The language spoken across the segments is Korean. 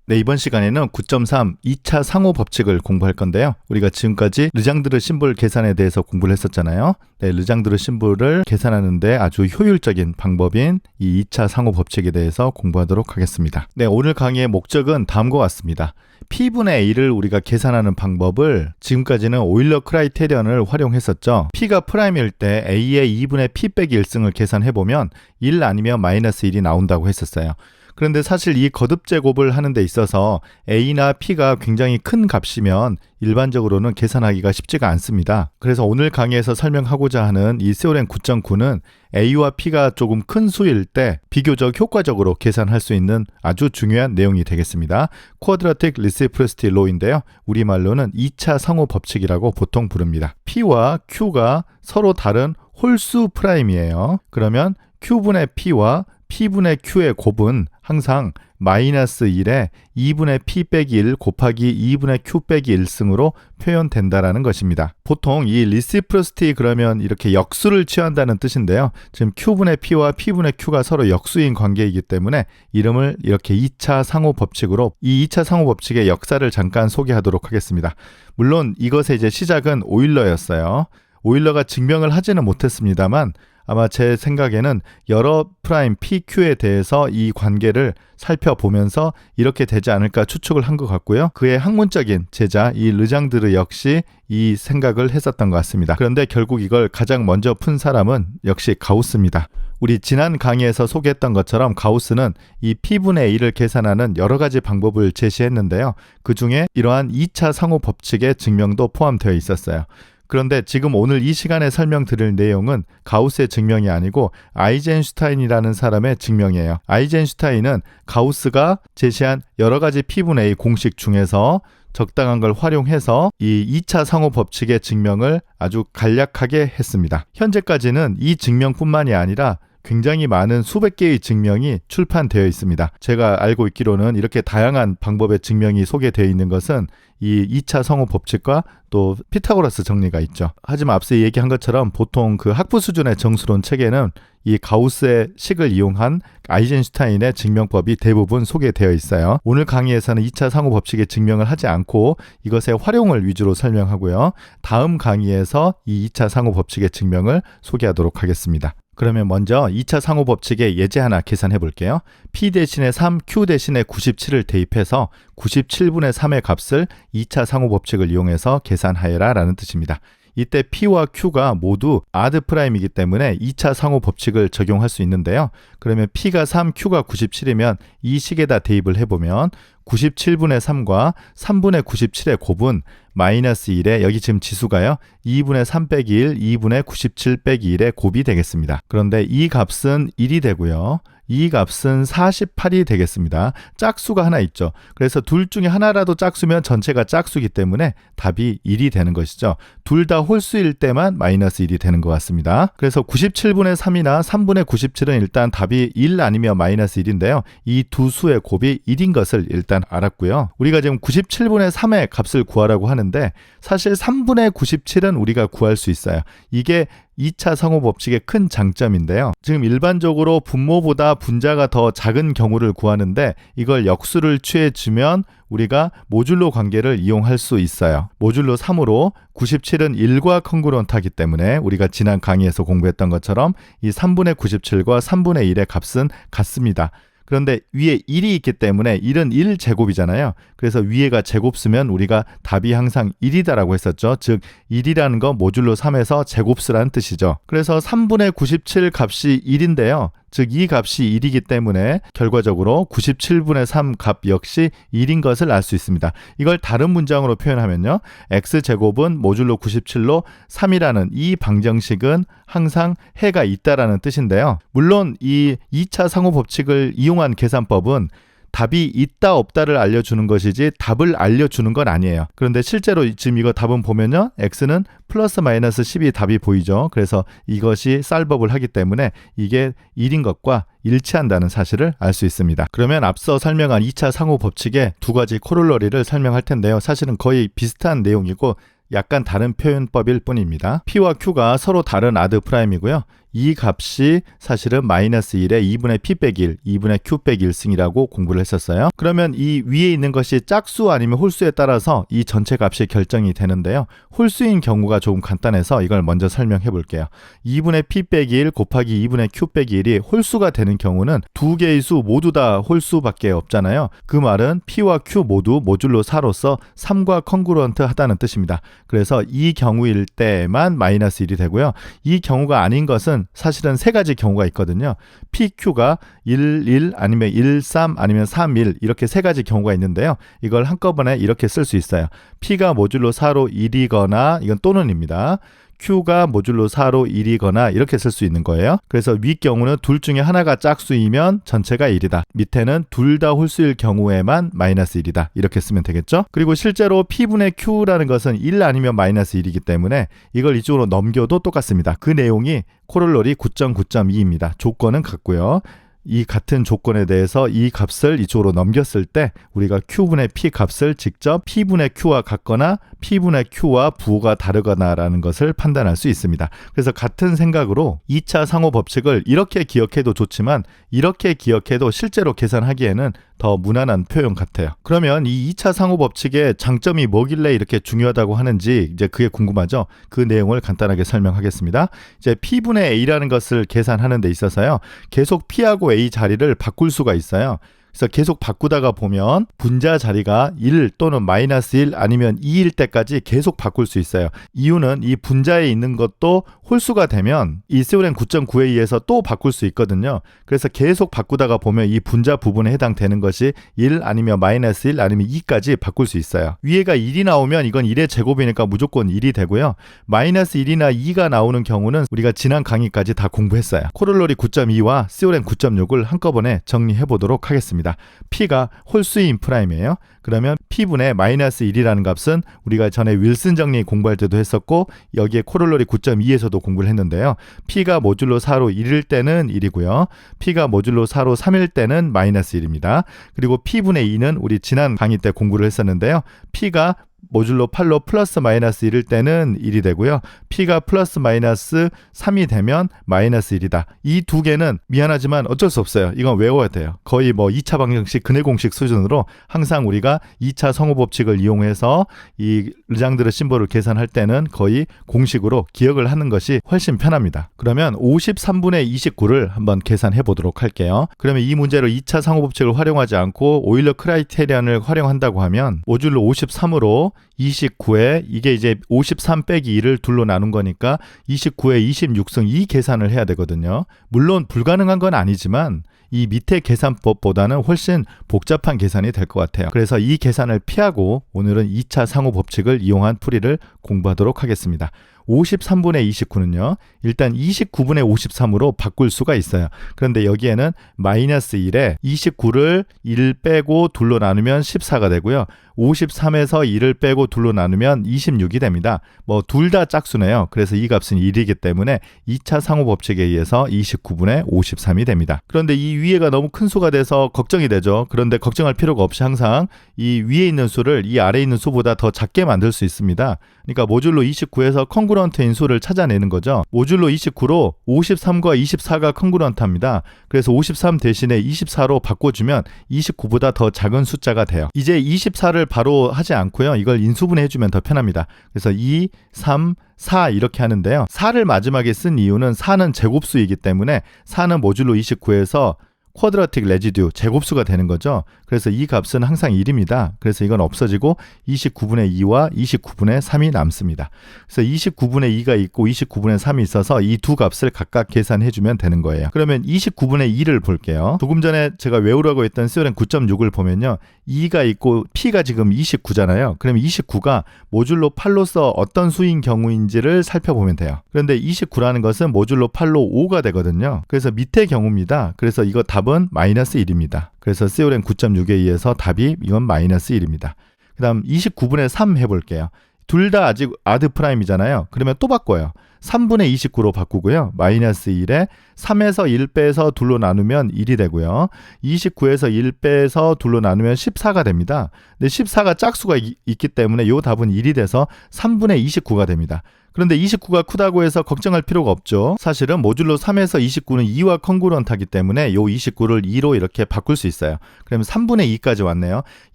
네, 이번 시간에는 9.3 2차 상호 법칙을 공부할 건데요. 우리가 지금까지 르장드르 심볼 계산에 대해서 공부를 했었잖아요. 네, 르장드르 심볼을 계산하는데 아주 효율적인 방법인 이 2차 상호 법칙에 대해서 공부하도록 하겠습니다. 네, 오늘 강의의 목적은 다음과 같습니다. P분의 A를 우리가 계산하는 방법을 지금까지는 오일러 크라이테리언을 활용했었죠. P가 프라임일 때 A의 2분의 P 빼기 1승을 계산해보면 1 아니면 마이너스 1이 나온다고 했었어요. 그런데 사실 이 거듭 제곱을 하는 데 있어서 A나 P가 굉장히 큰 값이면 일반적으로는 계산하기가 쉽지가 않습니다. 그래서 오늘 강의에서 설명하고자 하는 이 세오렘 9.9는 A와 P가 조금 큰 수일 때 비교적 효과적으로 계산할 수 있는 아주 중요한 내용이 되겠습니다. 쿼드라틱 리시프로시티 로인데요. 우리말로는 2차 상호 법칙이라고 보통 부릅니다. P와 Q가 서로 다른 홀수 프라임이에요. 그러면 Q분의 P와 P분의 Q의 곱은 항상 마이너스 1에 2분의 P 빼기 1 곱하기 2분의 Q 빼기 1승으로 표현된다라는 것입니다. 보통 이 리시프로시티 그러면 이렇게 역수를 취한다는 뜻인데요. 지금 Q분의 P와 P분의 Q가 서로 역수인 관계이기 때문에 이름을 이렇게 2차 상호 법칙으로 이 2차 상호 법칙의 역사를 잠깐 소개하도록 하겠습니다. 물론 이것의 이제 시작은 오일러였어요. 오일러가 증명을 하지는 못했습니다만 아마 제 생각에는 여러 프라임 PQ에 대해서 이 관계를 살펴보면서 이렇게 되지 않을까 추측을 한 것 같고요. 그의 학문적인 제자 이 르장드르 역시 이 생각을 했었던 것 같습니다. 그런데 결국 이걸 가장 먼저 푼 사람은 역시 가우스입니다. 우리 지난 강의에서 소개했던 것처럼 가우스는 이 P분의 A를 계산하는 여러 가지 방법을 제시했는데요. 그 중에 이러한 2차 상호 법칙의 증명도 포함되어 있었어요. 그런데 지금 오늘 이 시간에 설명드릴 내용은 가우스의 증명이 아니고 아이젠슈타인이라는 사람의 증명이에요. 아이젠슈타인은 가우스가 제시한 여러 가지 P분의 A 공식 중에서 적당한 걸 활용해서 이 2차 상호 법칙의 증명을 아주 간략하게 했습니다. 현재까지는 이 증명뿐만이 아니라 굉장히 많은 수백 개의 증명이 출판되어 있습니다. 제가 알고 있기로는 이렇게 다양한 방법의 증명이 소개되어 있는 것은 이 2차 상호 법칙과 또 피타고라스 정리가 있죠. 하지만 앞서 얘기한 것처럼 보통 그 학부 수준의 정수론 책에는 이 가우스의 식을 이용한 아이젠슈타인의 증명법이 대부분 소개되어 있어요. 오늘 강의에서는 2차 상호 법칙의 증명을 하지 않고 이것의 활용을 위주로 설명하고요. 다음 강의에서 이 2차 상호 법칙의 증명을 소개하도록 하겠습니다. 그러면 먼저 2차 상호 법칙의 예제 하나 계산해 볼게요. P 대신에 3, Q 대신에 97을 대입해서 97분의 3의 값을 2차 상호 법칙을 이용해서 계산하여라 라는 뜻입니다. 이때 P와 Q가 모두 아드 프라임이기 때문에 2차 상호 법칙을 적용할 수 있는데요. 그러면 P가 3, Q가 97이면 이 식에다 대입을 해보면 97분의 3과 3분의 97의 곱은 마이너스 1에 여기 지금 지수가요. 2분의 3 빼기 1, 2분의 97 빼기 1의 곱이 되겠습니다. 그런데 이 값은 1이 되고요. 이 값은 48이 되겠습니다. 짝수가 하나 있죠. 그래서 둘 중에 하나라도 짝수면 전체가 짝수이기 때문에 답이 1이 되는 것이죠. 둘 다 홀수일 때만 마이너스 1이 되는 것 같습니다. 그래서 97분의 3이나 3분의 97은 일단 답이 1 아니면 마이너스 1인데요. 이 두 수의 곱이 1인 것을 일단 알았고요. 우리가 지금 97분의 3의 값을 구하라고 하는데 사실 3분의 97은 우리가 구할 수 있어요. 이게 2차 상호 법칙의 큰 장점인데요. 지금 일반적으로 분모보다 분자가 더 작은 경우를 구하는데 이걸 역수를 취해주면 우리가 모듈로 관계를 이용할 수 있어요. 모듈로 3으로 97은 1과 컨그루언트하기 때문에 우리가 지난 강의에서 공부했던 것처럼 이 3분의 97과 3분의 1의 값은 같습니다. 그런데 위에 1이 있기 때문에 1은 1제곱이잖아요. 그래서 위에가 제곱 쓰면 우리가 답이 항상 1이다라고 했었죠. 즉 1이라는 건 모듈로 3에서 제곱수라는 뜻이죠. 그래서 3분의 97 값이 1인데요. 즉 이 값이 1이기 때문에 결과적으로 97분의 3 값 역시 1인 것을 알 수 있습니다. 이걸 다른 문장으로 표현하면요. x제곱은 모듈로 97로 3이라는 이 방정식은 항상 해가 있다라는 뜻인데요. 물론 이 2차 상호 법칙을 이용한 계산법은 답이 있다 없다를 알려주는 것이지 답을 알려주는 건 아니에요. 그런데 실제로 지금 이거 답은 보면요. x는 플러스 마이너스 10이 답이 보이죠. 그래서 이것이 쌀법을 하기 때문에 이게 1인 것과 일치한다는 사실을 알 수 있습니다. 그러면 앞서 설명한 2차 상호 법칙의 두 가지 코롤러리를 설명할 텐데요. 사실은 거의 비슷한 내용이고 약간 다른 표현법일 뿐입니다. P와 Q가 서로 다른 아드 프라임이고요. 이 값이 사실은 마이너스 1에 2분의 p 빼기 1, 2분의 q 빼기 1승이라고 공부를 했었어요. 그러면 이 위에 있는 것이 짝수 아니면 홀수에 따라서 이 전체 값이 결정이 되는데요. 홀수인 경우가 조금 간단해서 이걸 먼저 설명해 볼게요. 2분의 p 빼기 1 곱하기 2분의 q 빼기 1이 홀수가 되는 경우는 두 개의 수 모두 다 홀수밖에 없잖아요. 그 말은 p와 q 모두 모듈로 4로서 3과 컨그루언트 하다는 뜻입니다. 그래서 이 경우일 때만 마이너스 1이 되고요. 이 경우가 아닌 것은 사실은 세 가지 경우가 있거든요. PQ가 1, 1 아니면 1, 3 아니면 3, 1 이렇게 세 가지 경우가 있는데요. 이걸 한꺼번에 이렇게 쓸 수 있어요. P가 모듈로 4로 1이거나 이건 또는입니다. Q가 모듈로 4로 1이거나 이렇게 쓸 수 있는 거예요. 그래서 위 경우는 둘 중에 하나가 짝수이면 전체가 1이다. 밑에는 둘 다 홀수일 경우에만 마이너스 1이다. 이렇게 쓰면 되겠죠. 그리고 실제로 P분의 Q라는 것은 1 아니면 마이너스 1이기 때문에 이걸 이쪽으로 넘겨도 똑같습니다. 그 내용이 코롤러리 9.9.2입니다. 조건은 같고요. 이 같은 조건에 대해서 이 값을 이쪽으로 넘겼을 때 우리가 Q분의 P 값을 직접 P분의 Q와 같거나 P분의 Q와 부호가 다르거나 라는 것을 판단할 수 있습니다. 그래서 같은 생각으로 2차 상호 법칙을 이렇게 기억해도 좋지만 이렇게 기억해도 실제로 계산하기에는 더 무난한 표현 같아요. 그러면 이 2차 상호 법칙의 장점이 뭐길래 이렇게 중요하다고 하는지 이제 그게 궁금하죠. 그 내용을 간단하게 설명하겠습니다. 이제 P분의 A라는 것을 계산하는 데 있어서요. 계속 P하고 A 자리를 바꿀 수가 있어요. 그래서 계속 바꾸다가 보면 분자 자리가 1 또는 마이너스 1 아니면 2일 때까지 계속 바꿀 수 있어요. 이유는 이 분자에 있는 것도 홀수가 되면 이 세오렌 9.9에 의해서 또 바꿀 수 있거든요. 그래서 계속 바꾸다가 보면 이 분자 부분에 해당되는 것이 1 아니면 마이너스 1 아니면 2까지 바꿀 수 있어요. 위에가 1이 나오면 이건 1의 제곱이니까 무조건 1이 되고요. 마이너스 1이나 2가 나오는 경우는 우리가 지난 강의까지 다 공부했어요. 코롤러리 9.2와 세오렌 9.6을 한꺼번에 정리해 보도록 하겠습니다. P가 홀수인 프라임이에요. 그러면 P분의 마이너스 1이라는 값은 우리가 전에 윌슨 정리 공부할 때도 했었고 여기에 코롤러리 9.2에서도 공부를 했는데요. P가 모듈로 4로 1일 때는 1이고요. P가 모듈로 4로 3일 때는 마이너스 1입니다. 그리고 P분의 2는 우리 지난 강의 때 공부를 했었는데요. P가 모듈로 8로 플러스 마이너스 1일 때는 1이 되고요. P가 플러스 마이너스 3이 되면 마이너스 1이다. 이 두 개는 미안하지만 어쩔 수 없어요. 이건 외워야 돼요. 거의 뭐 2차 방정식 근해 공식 수준으로 항상 우리가 2차 성호 법칙을 이용해서 이 르장드르 심볼을 계산할 때는 거의 공식으로 기억을 하는 것이 훨씬 편합니다. 그러면 53분의 29를 한번 계산해 보도록 할게요. 그러면 이 문제로 2차 상호 법칙을 활용하지 않고 오일러 크라이테리안을 활용한다고 하면 모듈로 53으로 29에 이게 이제 53 빼기 2를 둘로 나눈 거니까 29에 26승 이 계산을 해야 되거든요. 물론 불가능한 건 아니지만 이 밑에 계산법보다는 훨씬 복잡한 계산이 될 것 같아요. 그래서 이 계산을 피하고 오늘은 2차 상호 법칙을 이용한 풀이를 공부하도록 하겠습니다. 53분의 29는요. 일단 29분의 53으로 바꿀 수가 있어요. 그런데 여기에는 마이너스 1에 29를 1 빼고 둘로 나누면 14가 되고요. 53에서 1을 빼고 둘로 나누면 26이 됩니다. 뭐 둘 다 짝수네요. 그래서 이 값은 1이기 때문에 2차 상호 법칙에 의해서 29분의 53이 됩니다. 그런데 이 위에가 너무 큰 수가 돼서 걱정이 되죠. 그런데 걱정할 필요가 없이 항상 이 위에 있는 수를 이 아래에 있는 수보다 더 작게 만들 수 있습니다. 그러니까 모듈로 29에서 컨그루언트인 수를 찾아내는 거죠. 모듈로 29로 53과 24가 컨그루언트합니다. 그래서 53 대신에 24로 바꿔주면 29보다 더 작은 숫자가 돼요. 이제 24를 바로 하지 않고요. 이걸 인수분해해주면 더 편합니다. 그래서 2, 3, 4 이렇게 하는데요. 4를 마지막에 쓴 이유는 4는 제곱수이기 때문에 4는 모듈로 29에서 쿼드라틱 레지듀 제곱수가 되는 거죠. 그래서 이 값은 항상 1입니다. 그래서 이건 없어지고 29분의 2와 29분의 3이 남습니다. 그래서 29분의 2가 있고 29분의 3이 있어서 이 두 값을 각각 계산해주면 되는 거예요. 그러면 29분의 2를 볼게요. 조금 전에 제가 외우라고 했던 세오렌 9.6을 보면요. 2가 있고 P가 지금 29잖아요. 그러면 29가 모듈로 8로서 어떤 수인 경우인지를 살펴보면 돼요. 그런데 29라는 것은 모듈로 8로 5가 되거든요. 그래서 밑의 경우입니다. 그래서 이거 답은 마이너스 1입니다. 그래서 세오렌 9.6에 의해서 답이 이건 마이너스 1입니다. 그 다음 29분의 3 해볼게요. 둘 다 아직 아드 프라임이잖아요. 그러면 또 바꿔요. 3분의 29로 바꾸고요. 마이너스 1에 3에서 1 빼서 2로 나누면 1이 되고요. 29에서 1 빼서 2로 나누면 14가 됩니다. 근데 14가 짝수가 있기 때문에 이 답은 1이 돼서 3분의 29가 됩니다. 그런데 29가 크다고 해서 걱정할 필요가 없죠. 사실은 모듈로 3에서 29는 2와 컨그루언트하기 때문에 이 29를 2로 이렇게 바꿀 수 있어요. 그러면 3분의 2까지 왔네요.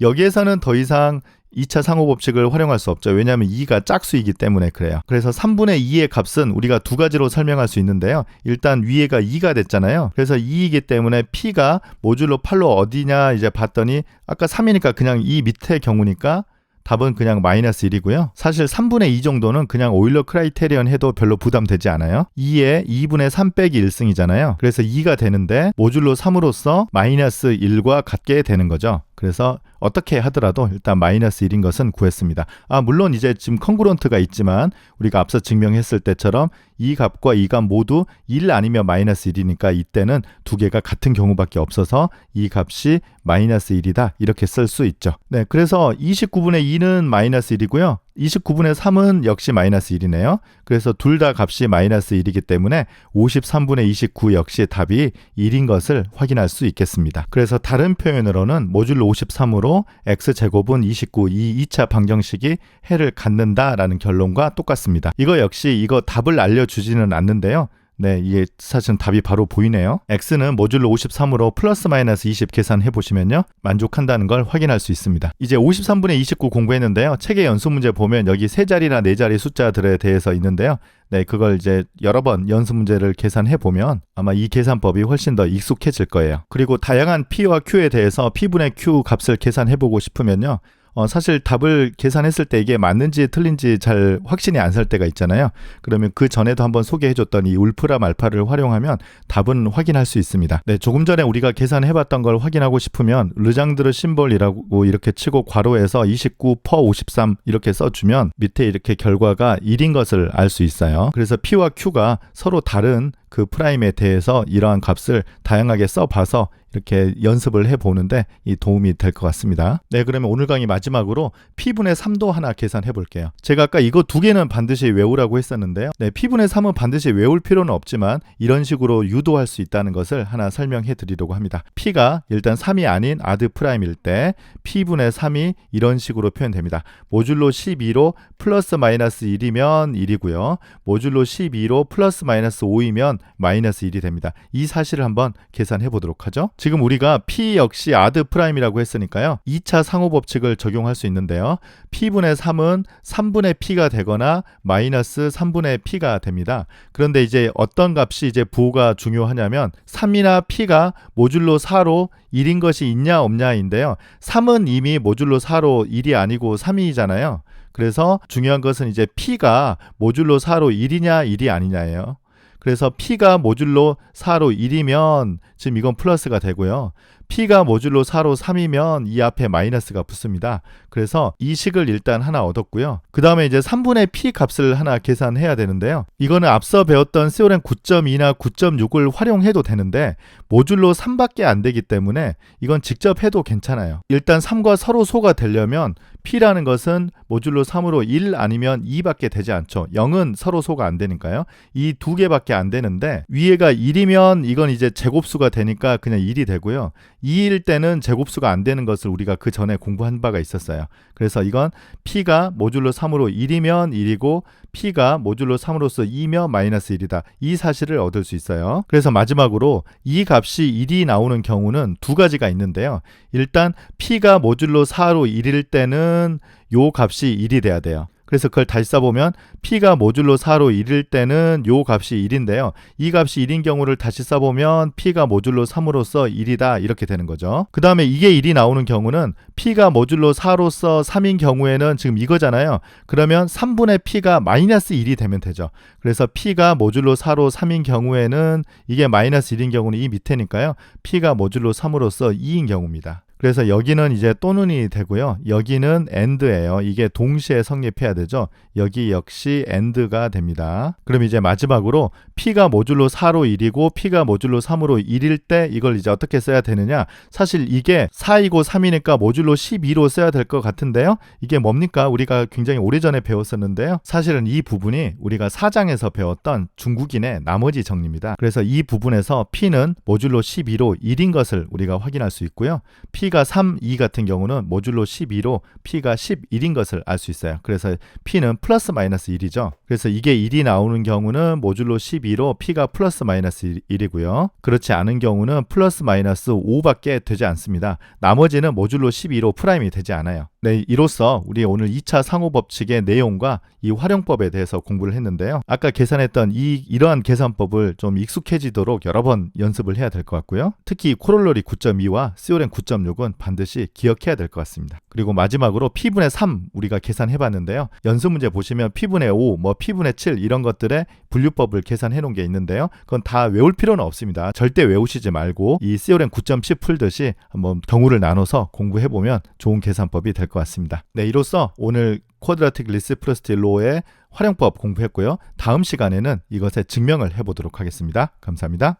여기에서는 더 이상 2차 상호 법칙을 활용할 수 없죠. 왜냐하면 2가 짝수이기 때문에 그래요. 그래서 3분의 2의 값은 우리가 두 가지로 설명할 수 있는데요. 일단 위에가 2가 됐잖아요. 그래서 2이기 때문에 P가 모듈로 8로 어디냐 이제 봤더니 아까 3이니까 그냥 이 밑에 경우니까 답은 그냥 마이너스 1이고요. 사실 3분의 2 정도는 그냥 오일러 크라이테리언 해도 별로 부담되지 않아요. 2에 2분의 3 빼기 1승이잖아요. 그래서 2가 되는데 모듈로 3으로서 마이너스 1과 같게 되는 거죠. 그래서 어떻게 하더라도 일단 마이너스 1인 것은 구했습니다. 물론 이제 지금 컨그루언트가 있지만 우리가 앞서 증명했을 때처럼 이 값과 이 값 모두 1 아니면 마이너스 1이니까 이때는 두 개가 같은 경우밖에 없어서 이 값이 마이너스 1이다 이렇게 쓸 수 있죠. 네, 그래서 29분의 2는 마이너스 1이고요. 29분의 3은 역시 마이너스 1이네요. 그래서 둘 다 값이 마이너스 1이기 때문에 53분의 29 역시 답이 1인 것을 확인할 수 있겠습니다. 그래서 다른 표현으로는 모듈로 53으로 x제곱은 29, 이 2차 방정식이 해를 갖는다라는 결론과 똑같습니다. 이거 역시 이거 답을 알려주지는 않는데요. 네, 이게 사실은 답이 바로 보이네요. x는 모듈로 53으로 플러스 마이너스 20 계산해 보시면요. 만족한다는 걸 확인할 수 있습니다. 이제 53분의 29 공부했는데요. 책의 연수 문제 보면 여기 세 자리나 네 자리 숫자들에 대해서 있는데요. 네, 그걸 이제 여러 번 연수 문제를 계산해 보면 아마 이 계산법이 훨씬 더 익숙해질 거예요. 그리고 다양한 P와 Q에 대해서 P분의 Q 값을 계산해 보고 싶으면요. 사실 답을 계산했을 때 이게 맞는지 틀린지 잘 확신이 안 설 때가 있잖아요. 그러면 그 전에도 한번 소개해줬던 이 울프람 알파를 활용하면 답은 확인할 수 있습니다. 네, 조금 전에 우리가 계산해봤던 걸 확인하고 싶으면 르장드르 심볼이라고 이렇게 치고 괄호에서 29 퍼 53 이렇게 써주면 밑에 이렇게 결과가 1인 것을 알 수 있어요. 그래서 P와 Q가 서로 다른 그 프라임에 대해서 이러한 값을 다양하게 써봐서 이렇게 연습을 해보는데 이 도움이 될 것 같습니다. 네, 그러면 오늘 강의 마지막으로 P분의 3도 하나 계산해 볼게요. 제가 아까 이거 두 개는 반드시 외우라고 했었는데요. 네, P분의 3은 반드시 외울 필요는 없지만 이런 식으로 유도할 수 있다는 것을 하나 설명해 드리려고 합니다. P가 일단 3이 아닌 아드 프라임일 때 P분의 3이 이런 식으로 표현됩니다. 모듈로 12로 플러스 마이너스 1이면 1이고요. 모듈로 12로 플러스 마이너스 5이면 마이너스 1이 됩니다. 이 사실을 한번 계산해 보도록 하죠. 지금 우리가 P 역시 아드 프라임이라고 했으니까요. 2차 상호 법칙을 적용할 수 있는데요. P분의 3은 3분의 P가 되거나 마이너스 3분의 P가 됩니다. 그런데 이제 어떤 값이 이제 부호가 중요하냐면 3이나 P가 모듈로 4로 1인 것이 있냐 없냐인데요. 3은 이미 모듈로 4로 1이 아니고 3이잖아요. 그래서 중요한 것은 이제 P가 모듈로 4로 1이냐 1이 아니냐예요. 그래서 P가 모듈로 4로 1이면 지금 이건 플러스가 되고요. P가 모듈로 4로 3이면 이 앞에 마이너스가 붙습니다. 그래서 이 식을 일단 하나 얻었고요. 그 다음에 이제 3분의 P 값을 하나 계산해야 되는데요. 이거는 앞서 배웠던 세오렘 9.2나 9.6을 활용해도 되는데 모듈로 3밖에 안 되기 때문에 이건 직접 해도 괜찮아요. 일단 3과 서로 소가 되려면 P라는 것은 모듈로 3으로 1 아니면 2밖에 되지 않죠. 0은 서로 소가 안 되니까요. 이 두 개밖에 안 되는데 위에가 1이면 이건 이제 제곱수가 되니까 그냥 1이 되고요. 2일 때는 제곱수가 안 되는 것을 우리가 그 전에 공부한 바가 있었어요. 그래서 이건 P가 모듈로 3으로 1이면 1이고 P가 모듈로 3으로서 2면 마이너스 1이다. 이 사실을 얻을 수 있어요. 그래서 마지막으로 이 값이 1이 나오는 경우는 두 가지가 있는데요. 일단 P가 모듈로 4로 1일 때는 요 값이 1이 돼야 돼요. 그래서 그걸 다시 써보면 P가 모듈로 4로 1일 때는 요 값이 1인데요. 이 값이 1인 경우를 다시 써보면 P가 모듈로 3으로서 1이다 이렇게 되는 거죠. 그 다음에 이게 1이 나오는 경우는 P가 모듈로 4로서 3인 경우에는 지금 이거잖아요. 그러면 3분의 P가 마이너스 1이 되면 되죠. 그래서 P가 모듈로 4로 3인 경우에는 이게 마이너스 1인 경우는 이 밑에니까요. P가 모듈로 3으로서 2인 경우입니다. 그래서 여기는 이제 또는이 되고요. 여기는 and예요. 이게 동시에 성립해야 되죠. 여기 역시 and가 됩니다. 그럼 이제 마지막으로 p가 모듈로 4로 1이고 p가 모듈로 3으로 1일 때 이걸 이제 어떻게 써야 되느냐? 사실 이게 4이고 3이니까 모듈로 12로 써야 될 것 같은데요. 이게 뭡니까? 우리가 굉장히 오래전에 배웠었는데요. 사실은 이 부분이 우리가 4장에서 배웠던 중국인의 나머지 정리입니다. 그래서 이 부분에서 p는 모듈로 12로 1인 것을 우리가 확인할 수 있고요. p가 3, 2 같은 경우는 모듈로 12로 p가 11인 것을 알 수 있어요. 그래서 p는 플러스 마이너스 1이죠. 그래서 이게 1이 나오는 경우는 모듈로 12로 p가 플러스 마이너스 1이고요. 그렇지 않은 경우는 플러스 마이너스 5밖에 되지 않습니다. 나머지는 모듈로 12로 프라임이 되지 않아요. 네, 이로써 우리 오늘 2차 상호 법칙의 내용과 이 활용법에 대해서 공부를 했는데요. 아까 계산했던 이러한 계산법을 좀 익숙해지도록 여러 번 연습을 해야 될 것 같고요. 특히 코롤러리 9.2와 시오렘 9.6은 반드시 기억해야 될 것 같습니다. 그리고 마지막으로 p분의 3 우리가 계산해 봤는데요. 연습 문제 보시면 p분의 5, p분의 7 이런 것들의 분류법을 계산해 놓은 게 있는데요. 그건 다 외울 필요는 없습니다. 절대 외우시지 말고 이 시오렘 9.10 풀듯이 한번 경우를 나눠서 공부해 보면 좋은 계산법이 될 것 같습니다. 네, 이로써 오늘 쿼드라틱 리시프로시티 로의 활용법 공부했고요. 다음 시간에는 이것의 증명을 해보도록 하겠습니다. 감사합니다.